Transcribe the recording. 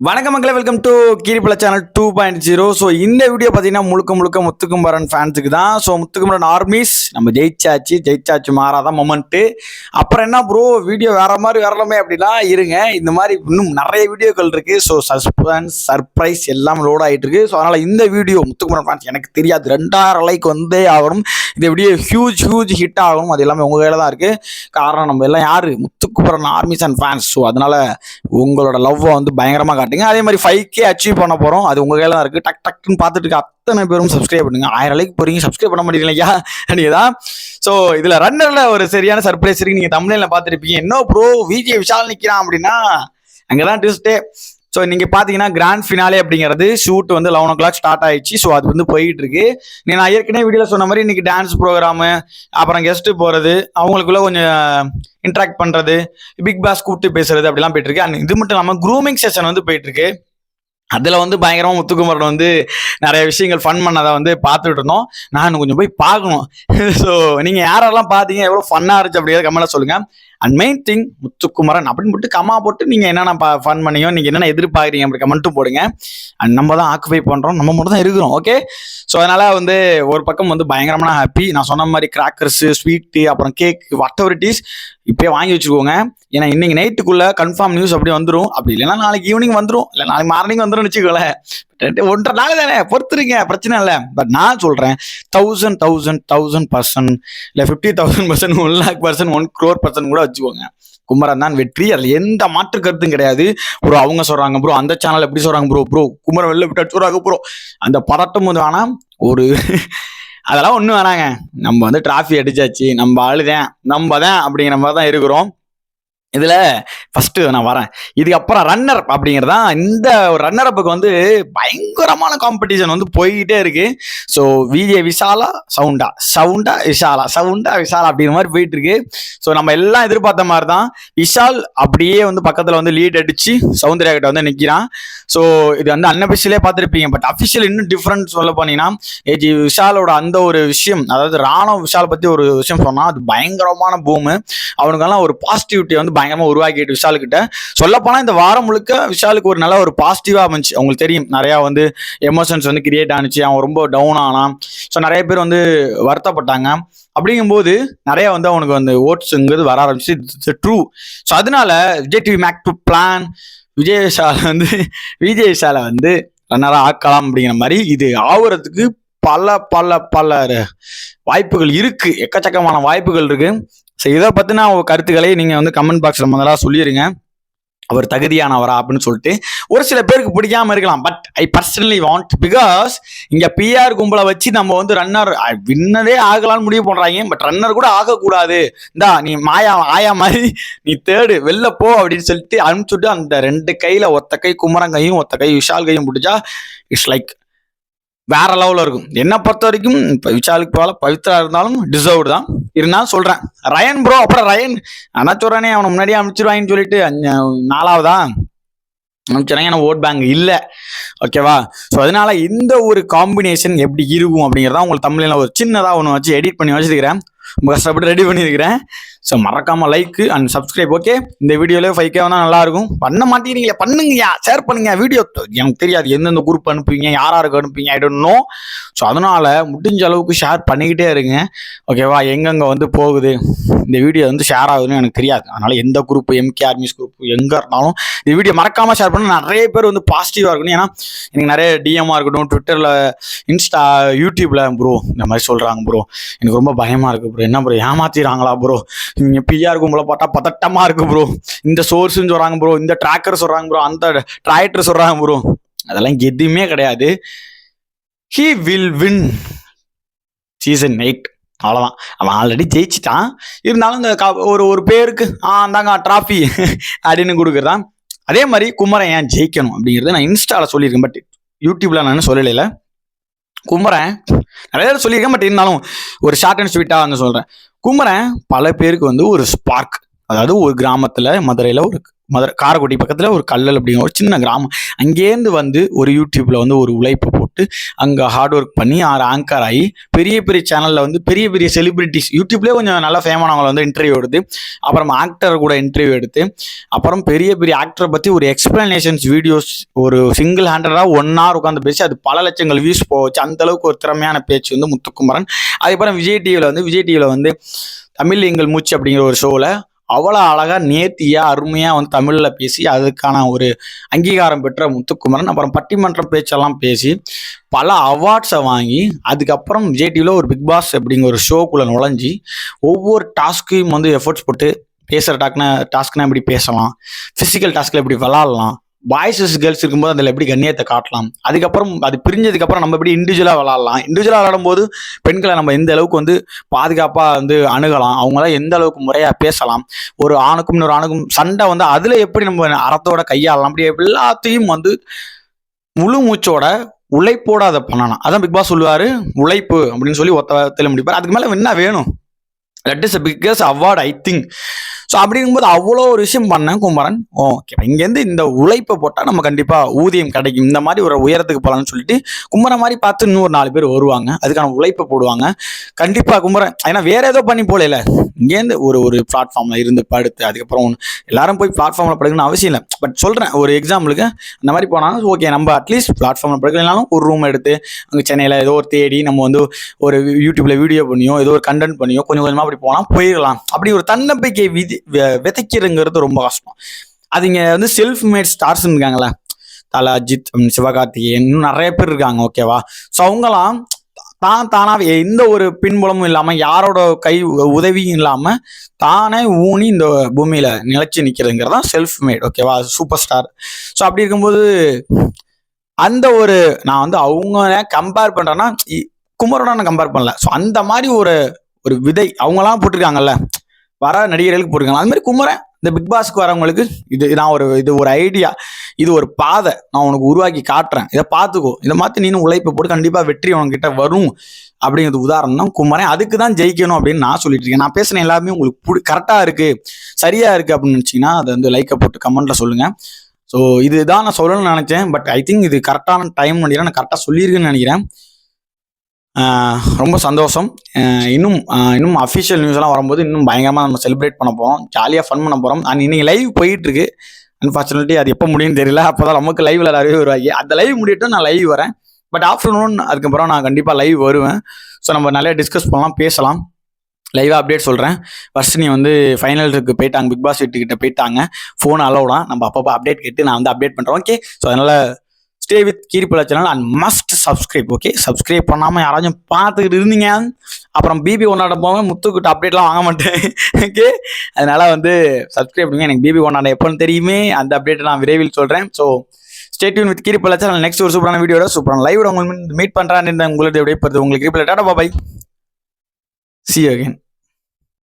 வணக்கம் மக்களே, welcome to கீரிப்பல channel 2.0. So இந்த வீடியோ பார்த்தீங்கன்னா முழுக்க முத்துக்குமரன் ஃபேன்ஸுக்கு தான். ஸோ முத்துக்குமரன் ஆர்மிஸ் நம்ம ஜெயிச்சாச்சு மாறாதான் மொமெண்ட்டு. அப்புறம் என்ன ப்ரோ வீடியோ வேற மாதிரி வரலாமே அப்படிலாம் இருங்க. இந்த மாதிரி இன்னும் நிறைய வீடியோக்கள் இருக்குது. ஸோ சஸ்பென்ஸ் சர்ப்ரைஸ் எல்லாம் லோட் ஆகிட்டு இருக்கு. ஸோ அதனால் இந்த வீடியோ முத்துக்குமரன் ஃபேன்ஸ் எனக்கு தெரியாது 2000 லைக் வந்தே ஆகணும். இந்த வீடியோ ஹியூஜ் ஹிட் ஆகணும். அது எல்லாமே உங்கள் கையில் தான் இருக்குது. காரணம் நம்ம எல்லாம் யார் Muthukumaran armies and fans. So அதனால் உங்களோட லவ்வை வந்து பயங்கரமாக அதே மாதிரி 5K அச்சீவ் பண்ண போறோம். அது உங்க கையில தான் இருக்கு. டக்குன்னு பார்த்துட்டு இருக்க அத்தனை பேரும் சப்ஸ்கிரைப் பண்ணுங்க. 1000 லைக் போறீங்க, சப்ஸ்கிரைப் பண்ண மாட்டீங்களா நீங்கதான். ஸோ இதுல ரன்னர்ல ஒரு சரியான சர்ப்ரைஸ் இருக்கு. நீங்க தமிழ்ல பார்த்துருப்பீங்க. என்ன ப்ரோ விஜய் விஷால் நிக்கிறான் அப்படின்னா அங்கதான் ட்விஸ்டே. ஸோ நீங்கள் பார்த்தீங்கன்னா கிராண்ட் ஃபினாலே அப்படிங்கிறது ஷூட் வந்து 11 o'clock ஸ்டார்ட் ஆயிடுச்சு. ஸோ அது வந்து போயிட்டு இருக்கு. நான் ஏற்கனவே வீடியோவில் சொன்ன மாதிரி இன்னைக்கு டான்ஸ் ப்ரோக்ராமு, அப்புறம் கெஸ்ட்டு போகிறது, அவங்களுக்குள்ள கொஞ்சம் இன்ட்ராக்ட் பண்ணுறது, பிக் பாஸ் கூப்பிட்டு பேசுறது அப்படிலாம் போயிட்டு இருக்கு. அண்ட் இது மட்டும் இல்லாமல் க்ரூமிங் செஷன் வந்து போயிட்டு இருக்கு. அதில் வந்து பயங்கரமாக முத்துக்குமரன் வந்து நிறைய விஷயங்கள் ஃபன் பண்ணதை வந்து பார்த்துட்டு இருந்தோம். நான் கொஞ்சம் போய் பார்க்கணும். ஸோ நீங்கள் யாரெல்லாம் பார்த்தீங்க, எவ்வளோ ஃபன்னாக இருந்துச்சு அப்படிங்கிறத கமெண்ட்ல சொல்லுங்கள். அண்ட் மெயின் திங் முத்துக்குமரன் அப்படின்னு போட்டு கமா போட்டு நீங்கள் என்னென்ன ஃபன் பண்ணியோ, நீங்கள் என்னென்ன எதிர்பார்க்குறீங்க அப்படி கமெண்ட்டும் போடுங்க. அண்ட் நம்ம தான் ஆக்குபை பண்ணுறோம், நம்ம மட்டும் தான் இருக்கிறோம். ஓகே. ஸோ அதனால் வந்து ஒரு பக்கம் வந்து பயங்கரமான ஹாப்பி. நான் சொன்ன மாதிரி கிராக்கர்ஸு, ஸ்வீட்டு, அப்புறம் cake, what ever it is இப்போயே வாங்கி வச்சுக்கோங்க. ஏன்னா இன்னைக்கு நைட்டுக்குள்ளே கன்ஃபார்ம் நியூஸ் அப்படி வந்துடும். அப்படி இல்லைன்னா நாளைக்கு ஈவினிங் வந்துடும், இல்லை நாளைக்கு மார்னிங் வந்துடும் வச்சுக்கோங்களேன். 1.5 நாள் தானே, பொறுத்துருங்க, பிரச்சனை இல்லை. பட் நான் சொல்கிறேன் 1000% இல்லை 50,000%, 1,00,000%, 1 crore% கூட வச்சுக்கோங்க. குமரன் தான் வெற்றி. அதில் எந்த மாற்று கருத்தும் கிடையாது. ப்ரோ அவங்க சொல்கிறாங்க, ப்ரோ அந்த சேனல் எப்படி சொல்கிறாங்க, ப்ரோ குமரன் வெளில விட்டு சொல்கிறாங்க ப்ரோ, அந்த பதட்டம் வந்து வேணாம். ஒரு அதெல்லாம் ஒன்றும் வேணாங்க. நம்ம வந்து டிராஃபி அடிச்சாச்சு, நம்ம ஆளுதான், நம்ம தான் அப்படிங்கிற மாதிரி தான் இருக்கிறோம். இதில் ஃபஸ்ட்டு நான் வரேன். இதுக்கப்புறம் ரன்னர் அப்படிங்கிறதா. இந்த ரன்னர் அப்புக்கு வந்து பயங்கரமான காம்படிஷன் வந்து போய்கிட்டே இருக்கு. ஸோ விஜய் விஷாலா சவுண்டா விஷாலா அப்படிங்கிற மாதிரி போயிட்டு இருக்கு. ஸோ நம்ம எல்லாம் எதிர்பார்த்த மாதிரி தான். விஷால் அப்படியே வந்து பக்கத்தில் வந்து லீட் அடிச்சு சௌந்தர்யா கிட்ட வந்து நிற்கிறான். ஸோ இது வந்து அன்அபிஷியலே பார்த்துருப்பீங்க. பட் அஃபிஷியல் இன்னும் டிஃப்ரெண்ட் சொல்ல போனீங்கன்னா விஷாலோட அந்த ஒரு விஷயம், அதாவது ராணுவ விஷால் பற்றி ஒரு விஷயம் சொன்னால் அது பயங்கரமான பூமு. அவனுக்கெல்லாம் ஒரு பாசிட்டிவிட்டி வந்து பயங்கரமாக உருவாக்கிட்டு விஷாலுக்கிட்ட. சொல்லப்போனால் இந்த வாரம் முழுக்க விஷாலுக்கு ஒரு நல்ல ஒரு பாசிட்டிவாக இருந்துச்சு. அவங்களுக்கு தெரியும் நிறையா வந்து எமோஷன்ஸ் வந்து கிரியேட் ஆனிச்சு. அவன் ரொம்ப டவுன் ஆனான். ஸோ நிறைய பேர் வந்து வருத்தப்பட்டாங்க. அப்படிங்கும்போது நிறைய வந்து அவனுக்கு வந்து ஓட்ஸுங்கிறது வர ஆரம்பிச்சு. It's true. ஸோ அதனால Vijay TV make to plan Vijay விஷாலை வந்து ரன்னராக ஆக்கலாம் அப்படிங்கிற மாதிரி இது ஆகுறதுக்கு பல வாய்ப்புகள் இருக்கு. எக்கச்சக்கமான வாய்ப்புகள் இருக்கு. ஸோ இதை பற்றின கருத்துக்களை நீங்கள் வந்து கமெண்ட் பாக்ஸில் முதலாக சொல்லிடுங்க. அவர் தகுதியானவரா அப்படின்னு சொல்லிட்டு. ஒரு சில பேருக்கு பிடிக்காம இருக்கலாம். But I personally want, because இங்கே பிஆர் கும்பலை வச்சு நம்ம வந்து ரன்னர் வின்னரே ஆகலான்னு முடிவு பண்ணுறாங்க. பட் ரன்னர் கூட ஆகக்கூடாது, இந்தா நீ ஆயா மாதிரி நீ தேடு வெளில போ அப்படின்னு சொல்லிட்டு அனுப்பிச்சுட்டு அந்த 2 கையில் ஒத்த கை குமரன் கையும் ஒத்த கை விஷால் கையும் பிடிச்சா இட்ஸ் லைக் வேற லெவலில் இருக்கும். என்னை பொறுத்த வரைக்கும் இப்போ விஷாலுக்கு போல பவித்ரா இருந்தாலும் டிசர்வ்டு தான். இருந்தாலும் சொல்கிறேன் ரயன் ப்ரோ. அப்புறம் ரயன் ஆனால் சொல்கிறானே அவனை முன்னாடியே அனுப்பிச்சிருவாங்கன்னு சொல்லிட்டு 4ஆவதா அனுப்பிச்சிடறாங்க. ஏன்னா ஓட் பேங்க் இல்லை. ஓகேவா. ஸோ அதனால இந்த ஒரு காம்பினேஷன் எப்படி இருக்கும் அப்படிங்கிறதா உங்களுக்கு தமிழில் ஒரு சின்னதாக ஒன்று வச்சு எடிட் பண்ணி வச்சுருக்கிறேன். ரொம்ப கஷ்டப்பட்டு ரெடி பண்ணியிருக்கிறேன். ஸோ மறக்காமல் லைக் அண்ட் சப்ஸ்கிரைப். ஓகே. இந்த வீடியோவில் 5K வந்தால் நல்லாயிருக்கும். பண்ண மாட்டேங்கிறீங்களே, பண்ணுங்கய்யா, ஷேர் பண்ணுங்க. வீடியோ எனக்கு தெரியாது எந்தெந்த குரூப் அனுப்புவீங்க, யாருக்கு அனுப்புவீங்க, ஐ டோன்ட் நோ. ஸோ அதனால் முடிஞ்ச அளவுக்கு ஷேர் பண்ணிக்கிட்டே இருங்க. ஓகேவா. எங்கெங்கே வந்து போகுது இந்த வீடியோ வந்து ஷேர் ஆகுதுன்னு எனக்கு தெரியாது. அதனால் எந்த குரூப், எம்கே ஆர்மிஸ் குரூப் எங்கே இருந்தாலும் இந்த வீடியோ மறக்காமல் ஷேர் பண்ண. நிறைய பேர் வந்து பாசிட்டிவாக இருக்கணும். ஏன்னா எனக்கு நிறைய டிஎம்மாக இருக்கட்டும், ட்விட்டரில், இன்ஸ்டா, யூடியூப்பில் ப்ரோ இந்த மாதிரி சொல்கிறாங்க ப்ரோ, எனக்கு ரொம்ப பயமாக இருக்குது ப்ரோ, என்ன ப்ரோ ஏமாத்திடுறாங்களா ப்ரோ, நீங்கள் பிஆர் கும்பலை பார்த்தா பதட்டமாக இருக்குது ப்ரோ, இந்த சோர்ஸ்ன்னு சொல்கிறாங்க ப்ரோ, இந்த ட்ராக்கர் சொல்கிறாங்க ப்ரோ, அந்த ட்ராக்டர் சொல்கிறாங்க ப்ரோ. அதெல்லாம் எதுவுமே கிடையாது. He will win season 8. அவ்வளோதான். அவன் ஆல்ரெடி ஜெயிச்சிட்டான். இருந்தாலும் இந்த ஒரு பேருக்கு அந்தாங்க ட்ராஃபி அப்படின்னு கொடுக்குறதான். அதே மாதிரி குமரன் ஏன் ஜெயிக்கணும் அப்படிங்கிறத நான் இன்ஸ்டாவில் சொல்லியிருக்கேன். பட் யூடியூப்ல நான் சொல்லலை. குமரன் நிறைய பேர் சொல்லியிருக்கேன். பட் இருந்தாலும் ஒரு ஷார்ட் அண்ட் ஸ்வீட்டாக வந்து சொல்கிறேன். குமரன் பல பேருக்கு வந்து ஒரு ஸ்பார்க். அதாவது ஒரு கிராமத்துல மதுரை காரைக்குடி பக்கத்துல ஒரு கல்லல் அப்படிங்கிற ஒரு சின்ன கிராமம். அங்கேருந்து வந்து ஒரு யூடியூப்ல வந்து ஒரு உழைப்பு போட்டு அங்க ஹார்ட் ஒர்க் பண்ணி ஆங்கர் ஆகி பெரிய பெரிய சேனல்ல வந்து பெரிய பெரிய செலிபிரிட்டிஸ் யூடியூப்லேயே கொஞ்சம் நல்லா ஃபேமானவங்களை வந்து இன்டர்வியூ எடுத்து, அப்புறம் ஆக்டர் கூட இன்டர்வியூ எடுத்து, அப்புறம் பெரிய பெரிய ஆக்டரை பத்தி ஒரு எக்ஸ்பிளனேஷன்ஸ் வீடியோஸ் ஒரு சிங்கிள் ஹேண்டடா 1 hour உட்காந்து பேசி அது பல லட்சங்கள் வியூஸ் போச்சு. அந்த அளவுக்கு ஒரு திறமையான பேச்சு வந்து முத்துக்குமரன். அதுக்கப்புறம் விஜய் டிவியில் வந்து தமிழ் எங்கள் மூச்சு அப்படிங்கிற ஒரு ஷோவில் அவ்வளோ அழகா நேர்த்தியா அருமையா வந்து தமிழ்ல பேசி அதுக்கான ஒரு அங்கீகாரம் பெற்ற முத்துக்குமரன் அப்புறம் பட்டிமன்றம் பேச்செல்லாம் பேசி பல அவார்ட்ஸை வாங்கி அதுக்கப்புறம் விஜய் டிவியில் ஒரு பிக் பாஸ் அப்படிங்கிற ஒரு ஷோக்குள்ள நுழைஞ்சி ஒவ்வொரு டாஸ்க்கையும் வந்து எஃபர்ட்ஸ் போட்டு பேசுகிற டாஸ்க்னா எப்படி பேசலாம், ஃபிசிக்கல் டாஸ்கில் எப்படி விளாட்லாம், பாய்ஸ் கேர்ள்ஸ் இருக்கும்போது அதில் எப்படி கண்ணியத்தை காட்டலாம், அதுக்கப்புறம் அது பிரிஞ்சதுக்கப்புறம் நம்ம எப்படி இண்டிவிஜுவலாக விளாட்லாம், இண்டிவிஜுவலாக விளாடும்போது பெண்களை நம்ம எந்த அளவுக்கு வந்து பாதுகாப்பாக வந்து அணுகலாம், அவங்களாம் எந்த அளவுக்கு முறையாக பேசலாம், ஒரு ஆணுக்கும் இன்னொரு ஆணுக்கும் சண்டை வந்து அதில் எப்படி நம்ம அறத்தோட கையாளலாம், அப்படி எல்லாத்தையும் வந்து முழு மூச்சோட உழைப்போட அதை பண்ணலாம். அதான் பிக் பாஸ் சொல்லுவார், உழைப்பு அப்படின்னு சொல்லி ஒத்த முடிப்பார். அதுக்கு மேலே என்ன வேணும்? That is biggest award I think. So அப்படிங்கும்போது அவ்வளோ ஒரு விஷயம் பண்ணேன் குமரன். ஓகே, இங்கேருந்து இந்த உழைப்பை போட்டால் நம்ம கண்டிப்பாக ஊதியம் கிடைக்கும், இந்த மாதிரி ஒரு உயரத்துக்கு போகலான்னு சொல்லிட்டு குமரன் மாதிரி பார்த்து இன்னும் ஒரு 4 பேர் வருவாங்க, அதுக்கான உழைப்பை போடுவாங்க கண்டிப்பாக குமரன். ஏன்னா வேற ஏதோ பண்ணி போகல, இங்கேருந்து ஒரு பிளாட்ஃபார்மில் இருந்து படுத்து அதுக்கப்புறம் எல்லாரும் போய் பிளாட்ஃபார்மில் படுக்கணும்னு அவசியம் இல்லை. பட் சொல்கிறேன் ஒரு எக்ஸாம்பிளுக்கு அந்த மாதிரி போனாலும் ஓகே, நம்ம அட்லீஸ்ட் பிளாட்ஃபார்மில் படுக்கலைனாலும் ஒரு ரூம் எடுத்து அங்கே சென்னையில் ஏதோ ஒரு தேடி நம்ம வந்து ஒரு யூடியூப்ல வீடியோ பண்ணியோ ஏதோ ஒரு கண்டென்ட் பண்ணியோ கொஞ்சம் கொஞ்சமாக அப்படி போகலாம், போயிடலாம். அப்படி ஒரு தன்னம்பிக்கை விதைக்கிறதுங்கிறது ரொம்ப கஷ்டம். அது இங்கே வந்து செல்ஃப் மேட் ஸ்டார்ஸ் இருக்காங்களா, தல, அஜித், சிவகார்த்திகேயன், இன்னும் நிறைய பேர் இருக்காங்க ஓகேவா. ஸோ அவங்களாம் தானாவே எந்த ஒரு பின்புலமும் இல்லாமல் யாரோட கை உதவியும் இல்லாமல் தானே ஊனி இந்த பூமியில நிலைச்சு நிற்கிறதுங்கிறதா செல்ஃப் மேட் ஓகேவா, சூப்பர் ஸ்டார். ஸோ அப்படி இருக்கும்போது அந்த ஒரு நான் வந்து அவங்க கம்பேர் பண்றேன்னா குமரோட நான் கம்பேர் பண்ணல. ஸோ அந்த மாதிரி ஒரு விதை அவங்களாம் போட்டிருக்காங்கல்ல, வர நடிகர்களுக்கு போட்டிருக்காங்க. அது மாதிரி குமரன் இந்த பிக் பாஸ்க்கு வரவங்களுக்கு இது ஒரு ஐடியா, இது ஒரு பாதை நான் உனக்கு உருவாக்கி காட்டுறேன், இதை பார்த்துக்கோ, இதை மாற்றி நீனும் உழைப்பை போட்டு கண்டிப்பா வெற்றி உனக்கிட்ட வரும் அப்படிங்கிறது உதாரணம் தான் குமரன். அதுக்கு தான் ஜெயிக்கணும் அப்படின்னு நான் சொல்லிட்டு இருக்கேன். நான் பேசுன எல்லாமே உங்களுக்கு கரெக்டா இருக்கு, சரியா இருக்கு அப்படின்னு நினைச்சீங்கன்னா அதை வந்து லைக்கை போட்டு கமெண்ட்ல சொல்லுங்க. ஸோ இதுதான் நான் சொல்லணும்னு நினைச்சேன். பட் ஐ திங்க் இது கரெக்டான டைம் நினைக்கிறேன், நான் கரெக்டாக சொல்லியிருக்கேன்னு நினைக்கிறேன். ரொம்ப சந்தோஷம். இன்னும் அஃபிஷியல் நியூஸ் எல்லாம் வரும்போது இன்னும் பயங்கரமாக நம்ம செலிப்ரேட் பண்ண போகிறோம், ஜாலியாக ஃபன் பண்ண போகிறோம். அண்ட் இன்னைக்கு லைவ் போயிட்டு இருக்கு. அன்ஃபார்ச்சுனேட்லி அது எப்போ முடியும்னு தெரியல. அப்போதான் நமக்கு லைவ்ல நிறைய வருவாங்க. அந்த லைவ் முடியட்டும், நான் லைவ் வரேன். பட் ஆஃப்டர்நூன் அதுக்கப்புறம் நான் கண்டிப்பாக லைவ் வருவேன். ஸோ நம்ம நிறைய டிஸ்கஸ் பண்ணலாம், பேசலாம். லைவாக அப்டேட் சொல்கிறேன். வர்ஷினி வந்து ஃபைனலுக்கு போயிட்டாங்க, பிக் பாஸ் வீட்டுக்கிட்ட போயிட்டாங்க. ஃபோன் அலோடா, நம்ம அப்பப்போ அப்டேட் கேட்டு நான் வந்து அப்டேட் பண்ணுறேன். ஓகே, ஸோ அதனால் stay with Keerippala channel and must subscribe. Okay, subscribe பண்ணாமல் யாராச்சும் பார்த்துக்கிட்டு இருந்தீங்க அப்புறம் பிபி கொண்டாட போக முத்துக்கிட்ட அப்டேட்லாம் வாங்க மாட்டேன். ஓகே, அதனால வந்து சப்ஸ்கிரைப் பண்ணுங்க. எனக்கு பிபி கொண்டாட எப்போன்னு தெரியுமே, அந்த அப்டேட்டை நான் விரைவில் சொல்கிறேன். So stay tune with Keerippala channel. Next ஒரு சூப்பரான வீடியோட சூப்பரான லைவோட உங்களுக்கு மீட் பண்ணுறான்னு உங்களுக்கு விடைபெறுது உங்களுக்கு கீரிப்பலா. டாடா பாய், see you again.